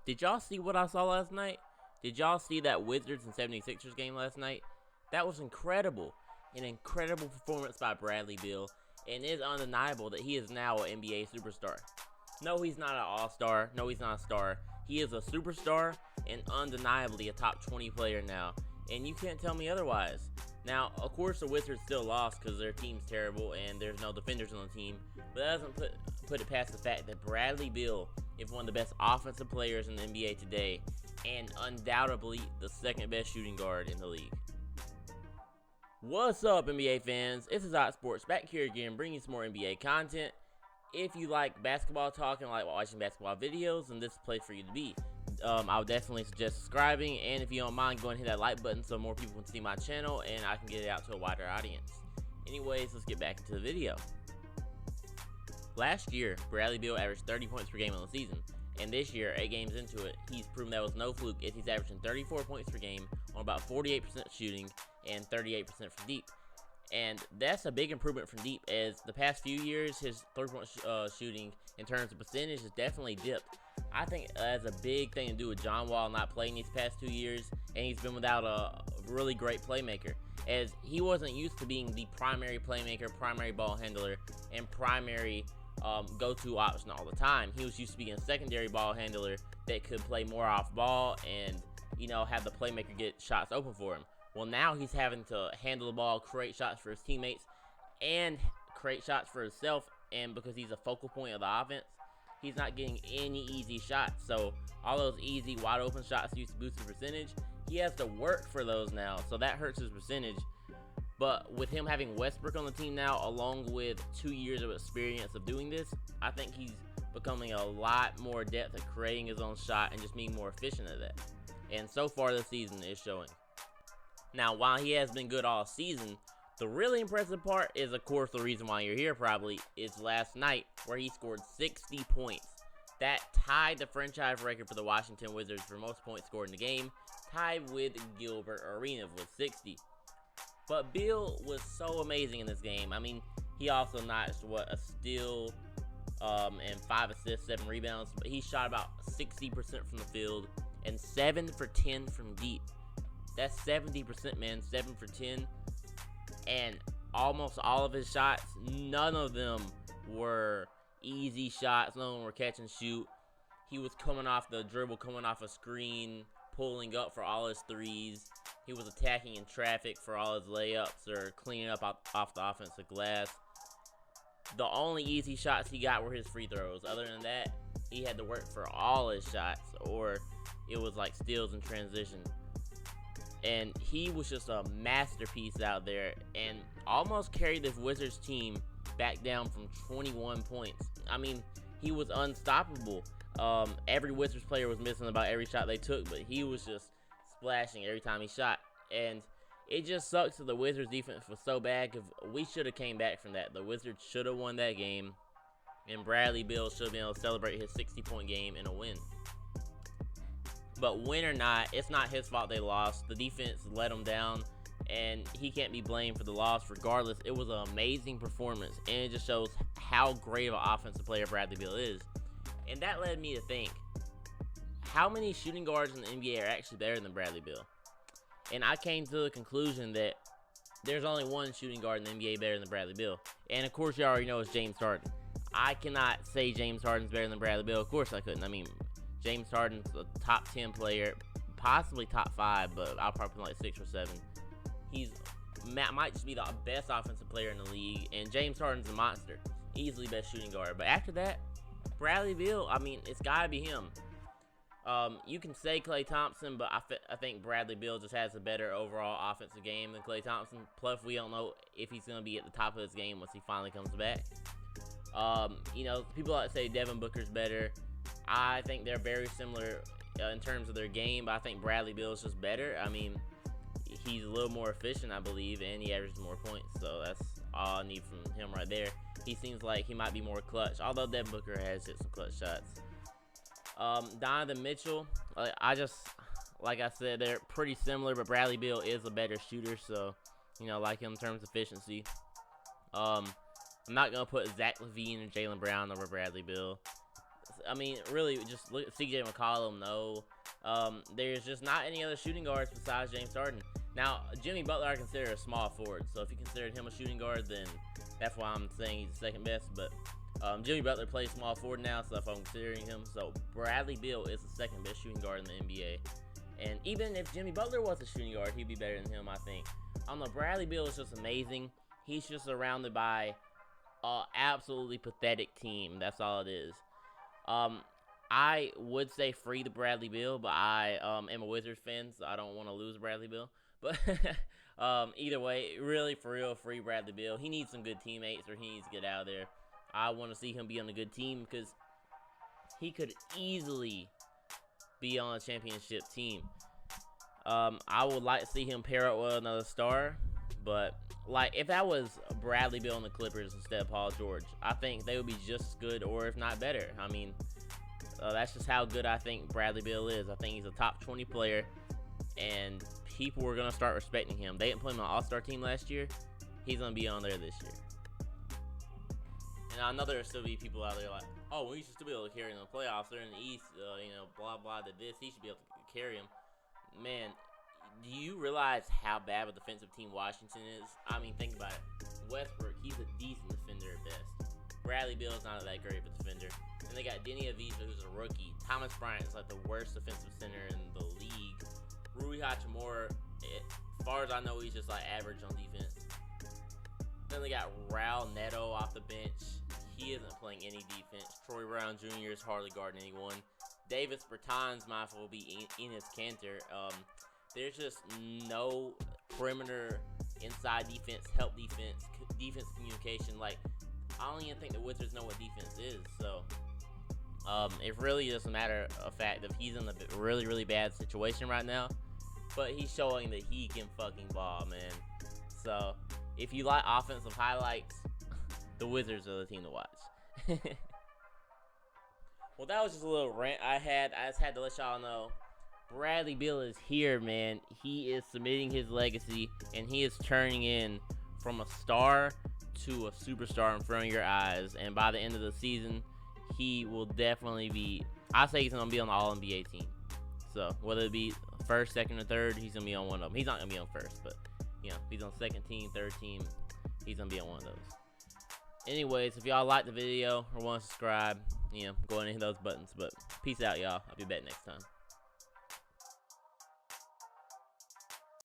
Did y'all see what I saw last night? Did y'all see that Wizards and 76ers game last night? That was incredible. An incredible performance by Bradley Beal, and it is undeniable that he is now an NBA superstar. No, he's not an all-star. No, he's not a star. He is a superstar and undeniably a top 20 player now, and you can't tell me otherwise. Now, of course, the Wizards still lost because their team's terrible and there's no defenders on the team, but that doesn't put it past the fact that Bradley Beal is one of the best offensive players in the NBA today and undoubtedly the second best shooting guard in the league. What's up, NBA fans? It's Hot Sports back here again, bringing you some more NBA content. If you like basketball talk and like watching basketball videos, then this is the place for you to be. I would definitely suggest subscribing, and if you don't mind, go and hit that like button so more people can see my channel and I can get it out to a wider audience. Anyways, let's get back into the video. Last year, Bradley Beal averaged 30 points per game on the season, and this year, 8 games into it, he's proven that was no fluke as he's averaging 34 points per game on about 48% shooting and 38% from deep. And that's a big improvement from deep, as the past few years, his 3-point shooting in terms of percentage has definitely dipped. I think it has a big thing to do with John Wall not playing these past 2 years, and he's been without a really great playmaker, as he wasn't used to being the primary playmaker, primary ball handler, and primary go-to option all the time. He was used to being a secondary ball handler that could play more off ball and, have the playmaker get shots open for him. Well, now he's having to handle the ball, create shots for his teammates, and create shots for himself. And because he's a focal point of the offense, he's not getting any easy shots. So all those easy, wide open shots used to boost his percentage, he has to work for those now. So that hurts his percentage. But with him having Westbrook on the team now, along with 2 years of experience of doing this, I think he's becoming a lot more adept at creating his own shot and just being more efficient at that. And so far this season is showing. Now, while he has been good all season, the really impressive part is, of course, the reason why you're here probably, is last night where he scored 60 points. That tied the franchise record for the Washington Wizards for most points scored in the game, tied with Gilbert Arenas with 60. But Beal was so amazing in this game. I mean, he also notched, a steal and 5 assists, 7 rebounds. But he shot about 60% from the field and 7 for 10 from deep. That's 70%, man. 7 for 10. And almost all of his shots, none of them were easy shots. None of them were catch and shoot. He was coming off the dribble, coming off a screen, pulling up for all his threes. He was attacking in traffic for all his layups or cleaning up off the offensive glass. The only easy shots he got were his free throws. Other than that, he had to work for all his shots, or it was like steals in transition. And he was just a masterpiece out there and almost carried this Wizards team back down from 21 points. I mean, he was unstoppable. Every Wizards player was missing about every shot they took, but he was just splashing every time he shot. And it just sucks that the Wizards defense was so bad, because we should have came back from that. The Wizards should have won that game, and Bradley Beal should have been able to celebrate his 60-point game in a win. But win or not, it's not his fault they lost. The defense let him down, and he can't be blamed for the loss. Regardless, it was an amazing performance, and it just shows how great of an offensive player Bradley Beal is. And that led me to think, how many shooting guards in the NBA are actually better than Bradley Beal? And I came to the conclusion that there's only one shooting guard in the NBA better than Bradley Beal. And of course, you already know it's James Harden. I cannot say James Harden's better than Bradley Beal. Of course I couldn't. I mean, James Harden's a top 10 player, possibly top 5, but I'll probably put like 6 or 7. He might just be the best offensive player in the league, and James Harden's a monster. Easily best shooting guard. But after that, Bradley Beal, I mean, it's got to be him. You can say Klay Thompson, but I think Bradley Beal just has a better overall offensive game than Klay Thompson. Plus, we don't know if he's going to be at the top of his game once he finally comes back. People like to say Devin Booker's better. I think they're very similar in terms of their game, but I think Bradley Beal is just better. I mean, he's a little more efficient, I believe, and he averages more points, so that's all I need from him right there. He seems like he might be more clutch, although Devin Booker has hit some clutch shots. Donovan Mitchell, like I said, they're pretty similar, but Bradley Beal is a better shooter, so, like him in terms of efficiency. I'm not going to put Zach LaVine or Jaylen Brown over Bradley Beal. I mean, really, just look at CJ McCollum. No, there's just not any other shooting guards besides James Harden. Now, Jimmy Butler I consider a small forward, so if you considered him a shooting guard, then that's why I'm saying he's the second best. But Jimmy Butler plays small forward now, so if I'm considering him, so Bradley Beal is the second best shooting guard in the NBA. And even if Jimmy Butler was a shooting guard, he'd be better than him, I think. I don't know, Bradley Beal is just amazing. He's just surrounded by an absolutely pathetic team. That's all it is. I would say free the Bradley Beal, but I am a Wizards fan, so I don't want to lose Bradley Beal. But either way, really, for real, free Bradley Beal. He needs some good teammates, or he needs to get out of there. I want to see him be on a good team because he could easily be on a championship team. I would like to see him pair up with another star, but like if that was Bradley Beal and the Clippers instead of Paul George, I think they would be just as good, or if not better. I mean, that's just how good I think Bradley Beal is. I think he's a top 20 player, and people are gonna start respecting him. They didn't put him on an All-Star team last year. He's gonna be on there this year. And I know there'll still be people out there like, oh, we should still be able to carry him in the playoffs. They're in the East, blah, blah, did this. He should be able to carry him. Man, do you realize how bad of a defensive team Washington is? I mean, think about it. Westbrook, he's a decent defender at best. Bradley Beal's not that great of a defender. And they got Denny Avdija, who's a rookie. Thomas Bryant is like the worst defensive center in the league. Rui Hachimura, as far as I know, he's just like average on defense. Then they got Raul Neto off the bench. He isn't playing any defense. Troy Brown Jr. is hardly guarding anyone. Davis Bertans might as well be Enes Kanter. There's just no perimeter, inside defense, help defense, defense communication. Like, I don't even think the Wizards know what defense is. So, it really doesn't matter of fact that he's in a really, really bad situation right now. But he's showing that he can fucking ball, man. So, if you like offensive highlights, the Wizards are the team to watch. Well, that was just a little rant I had. I just had to let y'all know Bradley Beal is here, man. He is submitting his legacy, and he is turning in from a star to a superstar in front of your eyes. And by the end of the season, he will definitely be, I say he's going to be on the All-NBA team. So, whether it be first, second, or third, he's going to be on one of them. He's not going to be on first, but, if he's on second team, third team, he's going to be on one of those. Anyways, if y'all like the video or want to subscribe, go and hit those buttons. But peace out, y'all. I'll be back next time.